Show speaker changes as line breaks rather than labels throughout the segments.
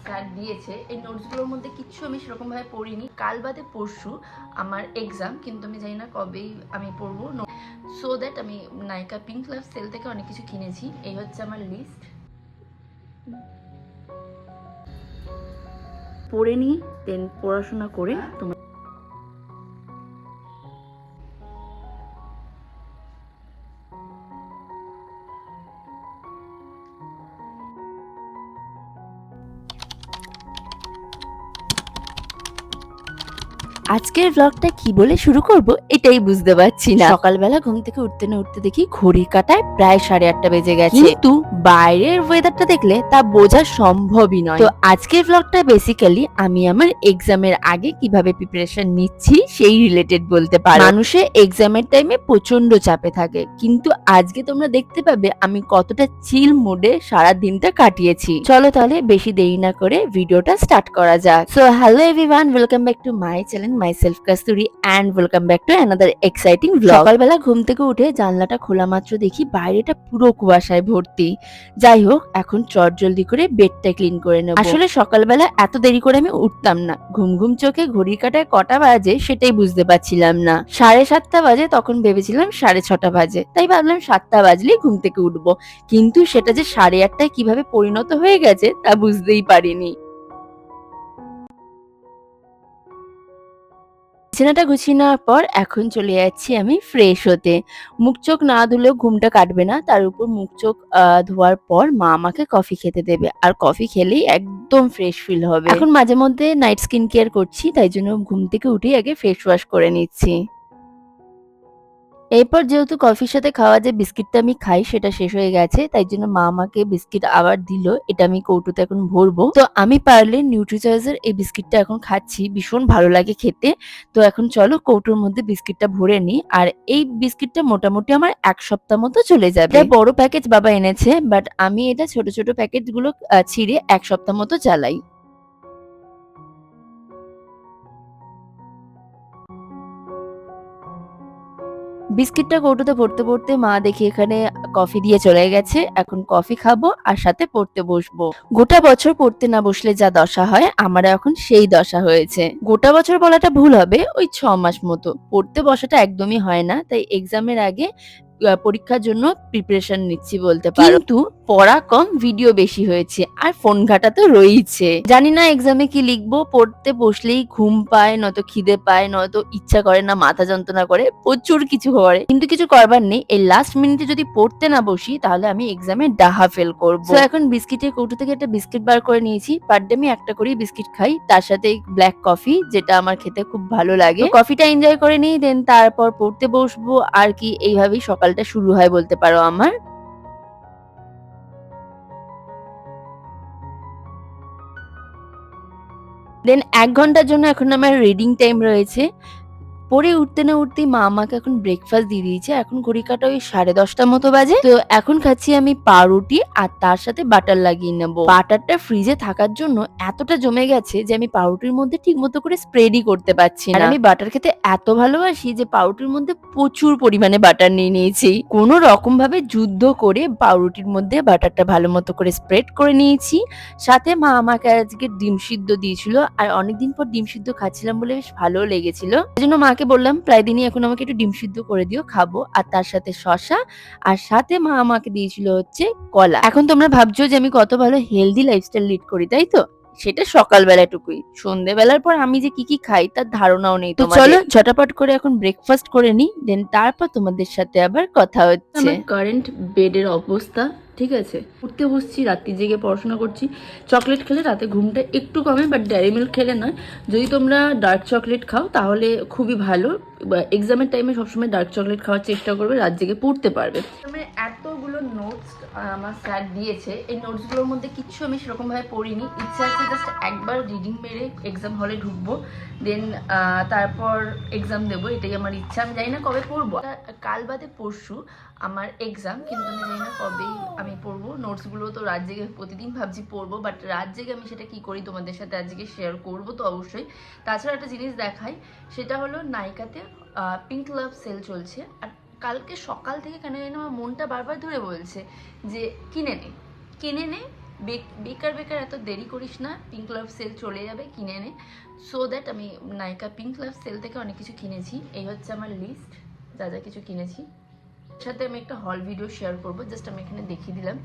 Sir দিয়েছে। এই নোটসগুলোর মধ্যে কিচ্ছু আমি সেরকমভাবে পড়িনি। কাল বাদে পরশু আমার এক্সাম, কিন্তু আমি জানি না কবেই আমি পড়বো। সো দ্যাট আমি নাইকা পিঙ্ক লাভ সেল থেকে অনেক কিছু কিনেছি। এই হচ্ছে আমার লিস্ট। পড়ে নিই, দেন পড়াশোনা করে তোমার
আজকের ব্লগটা কি বলে শুরু করব এটাই বুঝতে পারছি না। সকালবেলা ঘুম থেকে উঠতে না উঠতে দেখি ঘড়ির কাঁটায় প্রায় 8:30 বেজে গেছে, কিন্তু বাইরের ওয়েদারটা দেখলে তা বোঝা সম্ভবই নয়। তো আজকের ব্লগটা বেসিক্যালি আমি আমার এক্সামের আগে কিভাবে প্রিপারেশন নিচ্ছি সেই রিলেটেড বলতে পারো। মানুষের এক্সামের টাইমে প্রচন্ড চাপে থাকে, কিন্তু আজকে তোমরা দেখতে পাবে আমি কতটা চিল মোডে সারা দিনটা কাটিয়েছি। চলো তাহলে বেশি দেরি না করে ভিডিওটা স্টার্ট করা যাক। So hello everyone, welcome back to my channel myself Kasturi and welcome back to another exciting vlog. সকালবেলা ঘুম থেকে উঠে জানলাটা খোলা মাত্র দেখি বাইরেটা পুরো কুয়াশায় ভর্তি। যাই হোক, এখন চটজলদি করে বেডটা ক্লিন করে নেব। আসলে সকালবেলা এত দেরি করে আমি উঠতাম না। ঘুম ঘুম চোখে ঘড়ির কাঁটায় কটা বাজে সেটাই বুঝতে পারছিলাম না। 7:30 বাজে, তখন ভেবেছিলাম 6:30 বাজে, তাই ভাবলাম 7টা বাজলেই ঘুম থেকে উঠবো, কিন্তু সেটা যে 8:30টায় কিভাবে পরিণত হয়ে গেছে তা বুঝতেই পারিনি। বিছানাটা গুছিয়ে নেওয়ার পর এখন চলে যাচ্ছি আমি ফ্রেশ হতে। মুখ চোখ না ধুলেও ঘুমটা কাটবে না, তার উপর মুখ চোখ ধোয়ার পর মা আমাকে কফি খেতে দেবে, আর কফি খেলেই একদম ফ্রেশ ফিল হবে। এখন মাঝে মধ্যে নাইট স্কিন কেয়ার করছি, তাই জন্য ঘুম থেকে উঠেই আগে ফেস ওয়াশ করে নিচ্ছি। এরপর যেহেতু কফির সাথে খাওয়া যে বিস্কিটটা আমি খাই সেটা শেষ হয়ে গেছে, তাই জন্য মা আমাকে বিস্কিট আবার দিল। এটা আমি কৌটোতে এখন ভরবো। তো আমি পারলে নিউট্রিচয়েসের এই বিস্কিটটা এখন খাচ্ছি, ভীষণ ভালো লাগে খেতে। তো এখন চলো কৌটোর মধ্যে বিস্কিটটা ভরে নিই। আর এই বিস্কিটটা মোটামুটি আমার 1 সপ্তাহ মতো চলে যাবে। এটা বড় প্যাকেজ বাবা এনেছে, বাট আমি এটা ছোট ছোট প্যাকেট গুলো ছিঁড়ে 1 সপ্তাহ মতো চালাই। বিস্কিটটা কৌটোতে ভরতে ভরতে মা দেখি এখানে কফি দিয়ে চলে গেছে। এখন কফি খাবো আর সাথে পড়তে বসবো। গোটা বছর পড়তে না বসলে যা দশা হয়, আমার এখন সেই দশা হয়েছে। গোটা বছর বলাটা ভুল হবে, ওই 6 মাস মতো পড়তে বসাটা একদমই হয় না, তাই এক্সামের আগে পরীক্ষার জন্য প্রিপারেশন নিচ্ছি বলতে পারো। কিন্তু পড়া কম, ভিডিও বেশি হয়েছে, আর ফোন ঘাটা তো রয়েছে। জানি না এক্সামে কি লিখবো, পড়তে বসলেই ঘুম পায়, নয়তো খিদে পায়, নয়তো ইচ্ছা করে না, মাথা যন্ত্রণা করে, প্রচুর কিছু করে, কিন্তু কিছু করবার নেই। এই লাস্ট মিনিটে যদি পড়তে না বসি তাহলে আমি এক্সামে ডাহা ফেল করবো। তো এখন বিস্কিটের কৌটো থেকে একটা বিস্কিট বার করে নিয়েছি। পার ডে আমি একটা করেই বিস্কিট খাই, তার সাথে ব্ল্যাক কফি, যেটা আমার খেতে খুব ভালো লাগে। কফিটা এনজয় করে নিই, দেন তারপর পড়তে বসবো। আর কি, এইভাবেই সকালটা শুরু হয় বলতে পারো আমার। দেন 1 ঘন্টার জন্য এখন আমার রিডিং টাইম রয়েছে। পড়ে উঠতে না উঠতেই মা আমাকে এখন ব্রেকফাস্ট দিয়ে দিয়েছে। এখন ঘড়ি কাঁটা ওই 10:30 মতো বাজে। তো এখন খাচ্ছি আমি পাউরুটি, আর তার সাথে বাটার লাগিয়ে নেবো। বাটারটা ফ্রিজে থাকার জন্য এতটা জমে গেছে যে আমি পাউরুটির মধ্যে ঠিক মতো করে স্প্রেডই করতে পারছি না। আর আমি বাটার খেতে এত ভালোবাসি যে পাউরুটির মধ্যে প্রচুর পরিমাণে বাটার নিয়ে নিয়েছি। কোনো রকম ভাবে যুদ্ধ করে পাউরুটির মধ্যে বাটারটা ভালো মতো করে স্প্রেড করে নিয়েছি। সাথে মা আমাকে আজকে ডিম সিদ্ধ দিয়েছিল, আর অনেকদিন পর ডিম সিদ্ধ খাচ্ছিলাম বলে বেশ ভালো লেগেছিল। এই জন্য মাকে বললাম প্রায় দিনই এখন আমাকে একটু ডিম সিদ্ধ করে দিও, খাবো। আর তার সাথে শসা, আর সাথে মা আমাকে দিয়েছিল হচ্ছে কলা। এখন তোমরা ভাবছো যে আমি কত ভালো হেলদি লাইফস্টাইল লিড করি, তাই তো? সেটা সকালবেলাটুকুই, সন্ধ্যেবেলার পর আমি যে কি কি খাই তার ধারণাও নেই। তো চলো ঝটাপট করে এখন ব্রেকফাস্ট করে নিই, দেন তারপর তোমাদের সাথে আবার কথা হচ্ছে।
আমার কারেন্ট বেডের অবস্থা, ঠিক আছে। উঠতে বসছি, রাত্রি জেগে পড়াশোনা করছি। চকলেট খেলে রাতে ঘুমটা একটু কমে, বাট ডেয়ারি মিল্ক খেলে নয়। যদি তোমরা ডার্ক চকলেট খাও তাহলে খুবই ভালো। এক্সামের টাইমে সবসময় ডার্ক চকলেট খাওয়ার চেষ্টা করবে, রাত জেগে পড়তে পারবে। মানে এতগুলো নোটস আমার স্যার দিয়েছে। এই নোটসগুলোর মধ্যে কিচ্ছু আমি সেরকমভাবে পড়িনি। ইচ্ছা আছে জাস্ট একবার রিডিং মেরে এক্সাম হলে ঢুকবো, দেন তারপর এক্সাম দেবো, এটাই আমার ইচ্ছা। আমি জানি না কবে পড়বো। কাল বাদে পরশু আমার এক্সাম, কিন্তু আমি জানি না কবেই আমি পড়বো। নোটসগুলো তো রাত জেগে প্রতিদিন ভাবছি পড়বো, বাট রাত জেগে আমি সেটা কি করি তোমাদের সাথে আজকে শেয়ার করবো তো অবশ্যই। তাছাড়া একটা জিনিস দেখাই, সেটা হলো নাইকাতে পিঙ্ক লাভ সেল চলছে। আর কালকে সকাল থেকে কেন জানি না আমার মনটা বারবার ধরে বলছে যে কিনে নে কিনে নে, বেকার এত দেরি করিস না, পিঙ্ক লাভ সেল চলে যাবে, কিনে নে। সো দ্যাট আমি নায়িকা পিঙ্ক লাভ সেল থেকে অনেক কিছু কিনেছি। এই হচ্ছে আমার লিস্ট, যা যা কিছু কিনেছি। সাথে আমি একটা হল ভিডিও শেয়ার করবো, জাস্ট আমি এখানে দেখিয়ে দিলাম।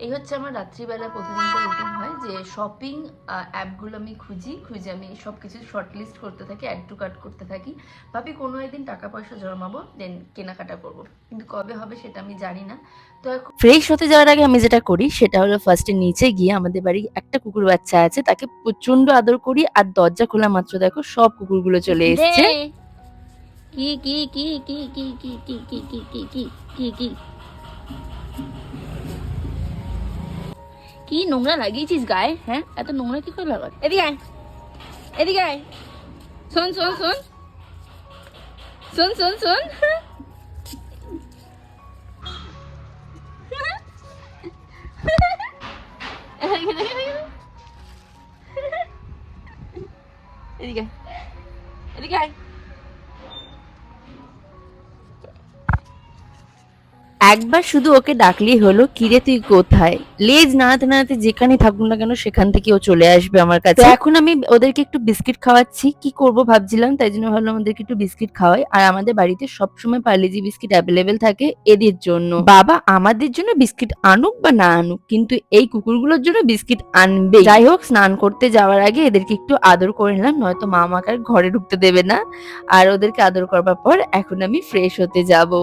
এই হচ্ছে আমার রাত্রিবেলা প্রতিদিনকার রুটিন হয়, যে শপিং অ্যাপগুলো আমি খুঁজে আমি সব কিছু শর্ট লিস্ট করতে থাকি, অ্যাড টু কার্ট করতে থাকি। ভাবি কোনো একদিন টাকা পয়সা জমাবো, দেন কেনাকাটা করব, কিন্তু কবে হবে সেটা আমি জানি না। তো এখন
ফ্রেশ হতে যাওয়ার আগে আমি যেটা করি সেটা হলো ফার্স্টে নিচে গিয়ে, আমাদের বাড়ি একটা কুকুর বাচ্চা আছে, তাকে প্রচন্ড আদর করি। আর দরজা খোলা মাত্র দেখো সব কুকুরগুলো চলে এসছে।
কি কি কি কি কি কি কি কি কি কি কি কি কি কি নোংরা লাগিয়েছিস গায়ে? হ্যাঁ, এত নোংরা কি করে লাগাস? এদিকে আয়, এদিকে আয়, শোন শোন শোন শোন শোন শোন এদিকে এদিকে আয়।
একবার শুধু ওকে ডাকলেই হলো, কিরে তুই কোথায়? লেজ নাড়াতে নাড়াতে যেখানে থাকুক না কেন সেখান থেকে ও চলে আসবে আমার কাছে। তো এখন আমি ওদেরকে একটু বিস্কিট খাওয়াচ্ছি, কি করব ভাবছিলাম, তাই জন্য ভাবলাম ওদেরকে একটু বিস্কিট খাওয়াই। আর আমাদের বাড়িতে সবসময় পার্লেজি বিস্কিট অ্যাভেলেবেল থাকে এদের জন্য। বাবা আমাদের জন্য বিস্কিট আনুক বা না আনুক, কিন্তু এই কুকুরগুলোর জন্য বিস্কিট আনবে। যাই হোক, স্নান করতে যাওয়ার আগে এদেরকে একটু আদর করে নিলাম, নয়তো মা আমাকে আর ঘরে ঢুকতে দেবে না। আর ওদেরকে আদর করবার পর এখন আমি ফ্রেশ হতে যাবো।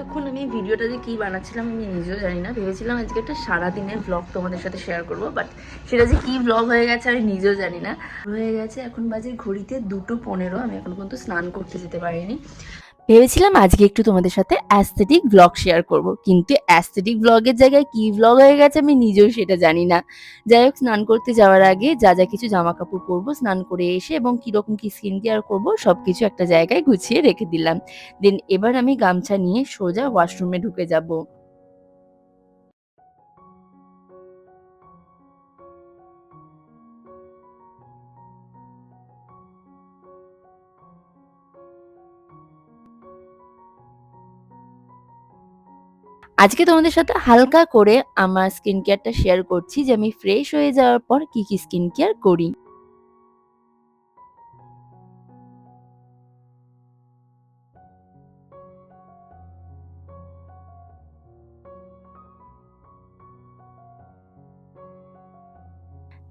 তখন আমি ভিডিওটা যে কী বানাচ্ছিলাম আমি নিজেও জানি না। ভেবেছিলাম আজকে একটা সারাদিনের ব্লগ তোমাদের সাথে শেয়ার করব, বাট সেটা যে কী ব্লগ হয়ে গেছে আমি নিজেও জানি না। হয়ে গেছে এখন বাজে ঘড়িতে 2:15, আমি এখন পর্যন্ত স্নান করতে যেতে পারিনি।
ভেবেছিলাম আজকে একটু তোমাদের সাথে অ্যাস্থেটিক ব্লগ শেয়ার করব, কিন্তু অ্যাস্থেটিক ব্লগের জায়গায় কি ব্লগ হয়ে গেছে আমি নিজেও সেটা জানি না। যাই হোক, স্নান করতে যাওয়ার আগে যা যা কিছু জামা কাপড় পরবো স্নান করে এসে, এবং কিরকম কি স্কিন কেয়ার করবো সবকিছু একটা জায়গায় গুছিয়ে রেখে দিলাম। দেন এবার আমি গামছা নিয়ে সোজা ওয়াশরুমে ঢুকে যাব। আজকে তোমাদের সাথে হালকা করে আমার স্কিন কেয়ারটা শেয়ার করছি, যে আমি ফ্রেশ হয়ে যাওয়ার পর কি কি স্কিন কেয়ার করি।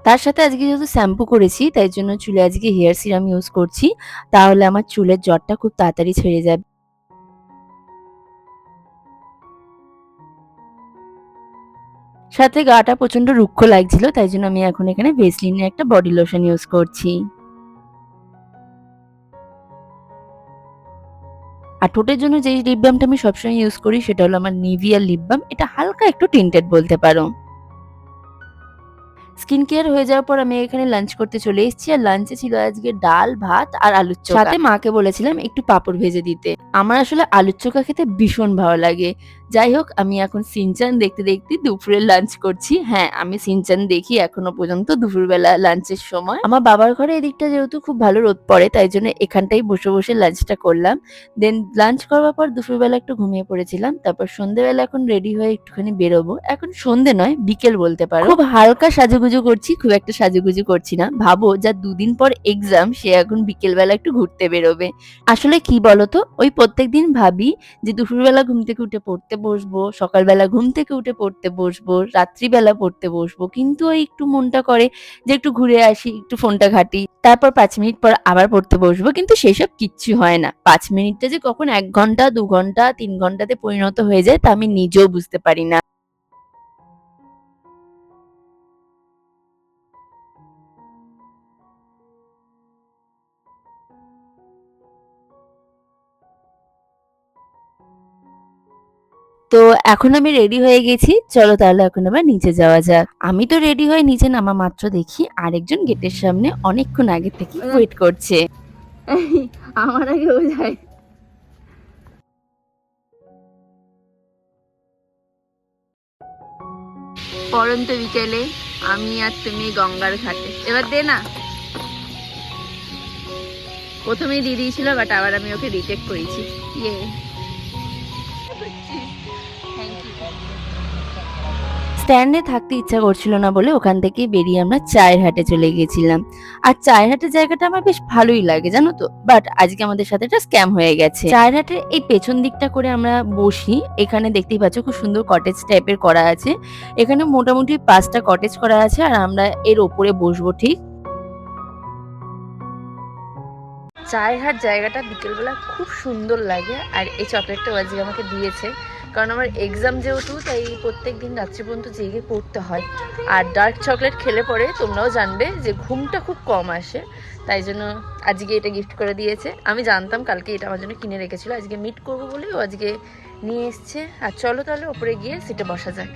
তার সাথে আজকে যেহেতু শ্যাম্পু করেছি তাই জন্য চুলে আজকে হেয়ার সিরাম ইউজ করছি, তাহলে আমার চুলের জটটা খুব তাড়াতাড়ি ছেড়ে যাবে। সাথে গাটা প্রচন্ড রুক্ষ লাগছিল, তাই জন্য আমি এখন এখানে ভেসলিনের একটা বডি লোশন ইউজ করছি। আর ঠোঁটের জন্য যে লিপ বামটা আমি সবসময় ইউজ করি সেটা হলো আমার নিভিয়া লিপ বাম। এটা হালকা একটু টিন্টেড বলতে পারো। স্কিন কেয়ার হয়ে যাওয়ার পর আমি এখানে লাঞ্চ করতে চলে এসেছি। আর লাঞ্চে ছিল আজকে ডাল, ভাত আর আলুর চোখা। সাথে মাকে বলেছিলাম একটু পাঁপড় ভেজে দিতে। আমার আসলে আলুর চোখা খেতে ভীষণ ভালো লাগে। যাই হোক, আমি এখন সিনচান দেখতে দেখতে দুপুরের লাঞ্চ করছি। হ্যাঁ, আমি সিনচান দেখি এখনো পর্যন্ত দুপুরবেলা লাঞ্চের সময়। আমার বাবার ঘরে এদিকটা যেহেতু খুব ভালো রোদ পড়ে, তাই জন্য এখানটাই বসে বসে লাঞ্চটা করলাম। দেন লাঞ্চ করবার পর দুপুরবেলা একটু ঘুমিয়ে পড়েছিলাম। তারপর সন্ধ্যেবেলা এখন রেডি হয়ে একটুখানি বেরোবো। এখন সন্ধ্যে নয়, বিকেল বলতে পারো। খুব হালকা সাজুগুজু করছি, খুব একটা সাজুগুজু করছি না। ভাবো যা 2 দিন পর এক্সাম, সে এখন বিকেলবেলা একটু ঘুরতে বেরোবে। আসলে কি বলতো, ওই প্রত্যেকদিন ভাবি যে দুপুরবেলা ঘুম থেকে উঠে পড়তে বসবো, সকালবেলা ঘুম থেকে উঠে পড়তে বসবো, রাত্রিবেলা পড়তে বসবো, কিন্তু ওই একটু মনটা করে যে একটু ঘুরে আসি, একটু ফোনটা ঘাঁটি, তারপর 5 মিনিট পর আবার পড়তে বসবো, কিন্তু সেসব কিচ্ছু হয় না। 5 মিনিটটা যে কখন 1 ঘন্টা, 2 ঘন্টা, 3 ঘন্টাতে পরিণত হয়ে যায় তা আমি নিজেও বুঝতে পারি না। তো এখন আমি রেডি হয়ে গেছি, চলো তাহলে এখন আবার নিচে যাওয়া যাক। আমি তো রেডি হয়ে নিচে নামা মাত্র দেখি আরেকজন গেটের সামনে অনেকক্ষণ আগে থেকে ওয়েট করছে।
আমার আগেও যায়। পরন্ত বিকেলে আমি আর তুমি গঙ্গার ঘাটে, এবার দে না। প্রথমেই দিয়ে দিয়েছিল, বাট আবার আমি ওকে রিটেক করেছি। ইয়ে,
স্ট্যান্ডে থাকতে ইচ্ছা করছিল না বলে ওখান থেকে বেরিয়ে আমরা চায়ের হাটে চলে গেছিলাম। আর চায়ের হাটের জায়গাটা আমার বেশ ভালোই লাগে জানো তো, বাট আজকে আমাদের সাথে একটা স্ক্যাম হয়ে গেছে। চায়ের হাটের এই পেছন দিকটা করে আমরা বসি, এখানে দেখতেই পাচ্ছ খুব সুন্দর কটেজ টাইপের করা আছে। এখানে মোটামুটি 5টা কটেজ করা আছে আর আমরা এর ওপরে বসবো ঠিক। চায়ের হাট জায়গাটা বিকেলবেলা খুব সুন্দর লাগে আর এই চকলেটটাও আজকে আমাকে দিয়েছে, কারণ আমার এক্সাম যেহেতু, তাই প্রত্যেক দিন রাত্রি পর্যন্ত জেগে পড়তে হয়। আর ডার্ক চকলেট খেলে পরে তোমরাও জানবে যে ঘুমটা খুব কম আসে, তাই জন্য আজকে এটা গিফট করে দিয়েছে। আমি জানতাম কালকে এটা আমার জন্য কিনে রেখেছিল, আজকে মিট করবো বলে ও আজকে নিয়ে এসছে। আর চলো তাহলে ওপরে গিয়ে সিটে বসা যাক।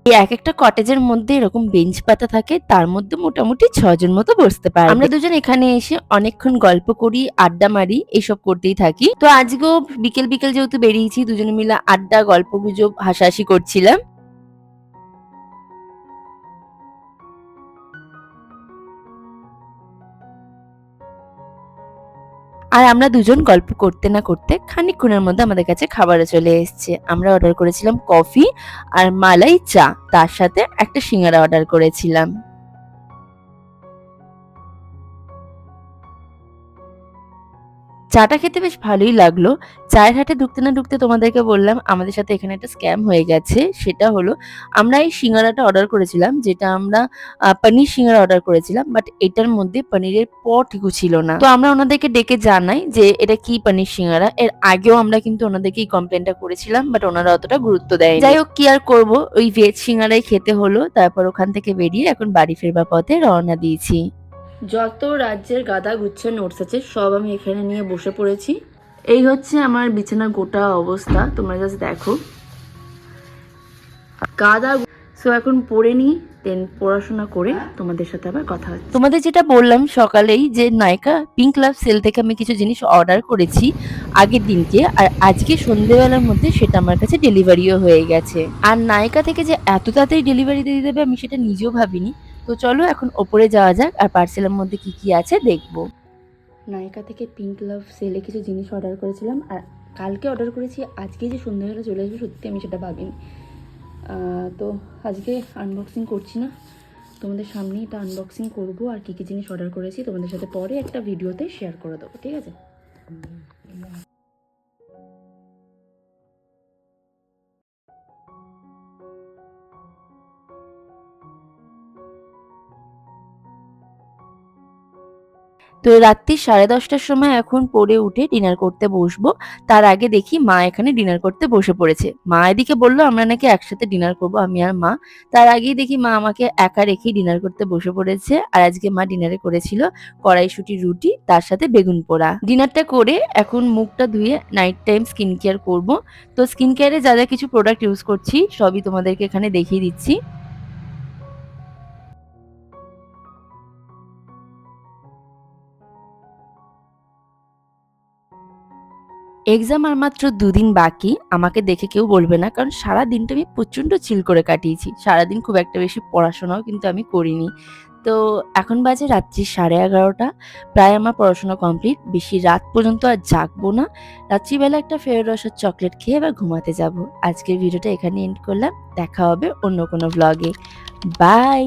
এই এক একটা কটেজের মধ্যে এরকম বেঞ্চ পাতা থাকে, তার মধ্যে মোটামুটি 6জন মতো বসতে পারে। আমরা দুজন এখানে এসে অনেকক্ষণ গল্প করি, আড্ডা মারি, এইসব করতেই থাকি। তো আজকেও বিকেল বিকেল যেহেতু বেরিয়েছি, দুজনে মিলে আড্ডা, গল্প গুজব, হাসাহাসি করছিলাম। আর আমরা দুজন গল্প করতে না করতে খানিকক্ষণের মধ্যে আমাদের কাছে খাবারও চলে এসেছে। আমরা অর্ডার করেছিলাম কফি আর মালাই চা, তার সাথে একটা সিঙ্গারা অর্ডার করেছিলাম। চাটা খেতে বেশ ভালোই লাগলো। চায়ের হাটে ঢুকতে না ঢুকতে তোমাদেরকে বললাম আমাদের সাথে এখানে একটা স্ক্যাম হয়ে গেছে। সেটা হলো, আমরা এই সিঙ্গারাটা অর্ডার করেছিলাম, যেটা আমরা পনির সিঙ্গারা অর্ডার করেছিলাম, বাট এটার মধ্যে পনিরের পটটুকু ছিল না। তো আমরা ওনাদেরকে ডেকে জানাই যে এটা কি পনির সিঙ্গারা। এর আগেও আমরা কিন্তু ওনাদেরকে এই কমপ্লেনটা করেছিলাম, বাট ওনারা অতটা গুরুত্ব দেয়নি। যাই হোক, কি আর করবো, ওই ভেজ সিঙ্গারাই খেতে হলো। তারপর ওখান থেকে বেরিয়ে এখন বাড়ি ফেরবার পথে রওনা দিয়েছি।
যত রাজ্যের গাদা গুচ্ছের নোটস আছে সব আমি এখানে নিয়ে বসে পড়েছি। এই হচ্ছে আমার বিছানার গোটা অবস্থা, তোমরা জাস্ট দেখো গাদা। সো এখন পড়ে নিই, দেন পড়াশোনা করে তোমাদের সাথে আবার কথা হচ্ছে।
তোমাদের যেটা বললাম সকালেই, যে নায়িকা পিঙ্ক লাভ সেল থেকে আমি কিছু জিনিস অর্ডার করেছি আগের দিনকে, আর আজকে সন্ধ্যেবেলার মধ্যে সেটা আমার কাছে ডেলিভারিও হয়ে গেছে। আর নায়িকা থেকে যে এত তাড়াতাড়ি ডেলিভারি দিয়ে দেবে আমি সেটা নিজেও ভাবিনি। তো চলো এখন ওপরে যাওয়া যাক আর পার্সেলের মধ্যে কি কি আছে দেখবো।
নায়িকা থেকে পিঙ্ক লাভ সেলে কিছু জিনিস অর্ডার করেছিলাম, আর কালকে অর্ডার করেছি, আজকে যে সন্ধ্যাবেলা চলে আসবে সত্যি আমি সেটা ভাবিনি। তো আজকে আনবক্সিং করছি না, তোমাদের সামনেই এটা আনবক্সিং করব। আর কী কী জিনিস অর্ডার করেছি তোমাদের সাথে পরে একটা ভিডিওতে শেয়ার করে দেবো, ঠিক আছে?
তো রাত্রি 10:30টার সময় এখন পড়ে উঠে ডিনার করতে বসবো। তার আগে দেখি মা এখানে ডিনার করতে বসে পড়েছে। মা এদিকে বললো আমরা নাকি একসাথে ডিনার করবো, আমি আর মা। তার আগেই দেখি মা আমাকে একা রেখেই ডিনার করতে বসে পড়েছে। আর আজকে মা ডিনারে করেছিল কড়াইশুঁটি রুটি, তার সাথে বেগুন পোড়া। ডিনারটা করে এখন মুখটা ধুয়ে নাইট টাইম স্কিন কেয়ার করবো। তো স্কিন কেয়ারে যা যা কিছু প্রোডাক্ট ইউজ করছি সবই তোমাদেরকে এখানে দেখিয়ে দিচ্ছি। এক্সাম আর মাত্র 2 দিন বাকি। আমাকে দেখে কেউ বলবে না, কারণ সারা দিনটা আমি প্রচন্ড চিল করে কাটিয়েছি। সারাদিন খুব একটা বেশি পড়াশোনাও কিন্তু আমি করিনি। তো এখন বাজে রাত্রি 11:30। প্রায় আমার পড়াশোনা কমপ্লিট। বেশি রাত পর্যন্ত আর জাগবো না। রাত্রিবেলা একটা ফেরো রসার চকলেট খেয়ে এবার ঘুমাতে যাব। আজকের ভিডিওটা এখানে এন্ড করলাম। দেখা হবে অন্য কোনো ব্লগে। বাই।